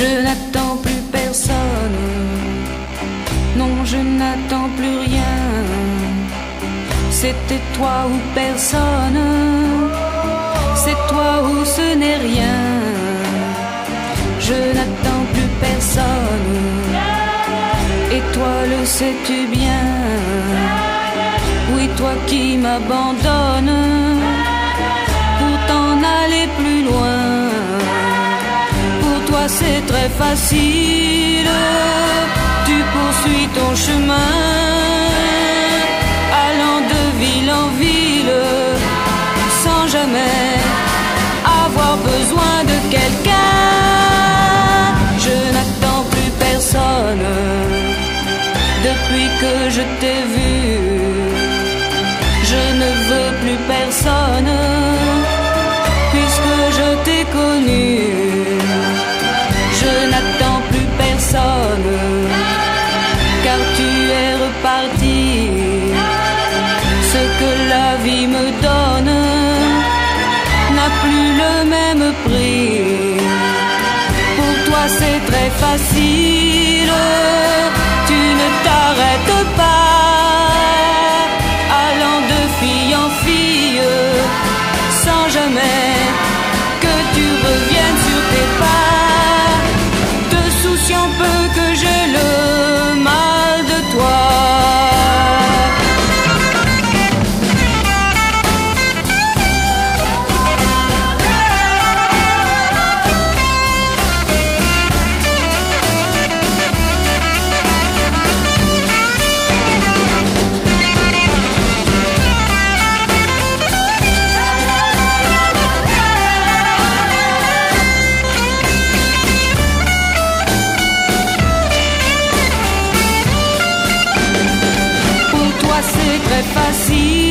Je n'attends plus personne, non je n'attends plus rien. C'était toi ou personne, c'est toi ou ce n'est rien. Je n'attends plus personne, et toi le sais-tu bien. Oui, toi qui m'abandonnes pour t'en aller plus loin. Pour toi c'est très facile, tu poursuis ton chemin, allant de ville en ville, sans jamais avoir besoin de quelqu'un. Je n'attends plus personne depuis que je t'ai vu. Je ne veux plus personne puisque je t'ai connu. Je n'attends plus personne car tu es reparti. Ce que la vie me donne n'a plus le même prix. Pour toi c'est très facile, tu ne t'arrêtes pas, allant de fille en fille, sans jamais que tu reviennes sur tes pas, te souciant peu que j'ai le mal de toi. C'est très facile,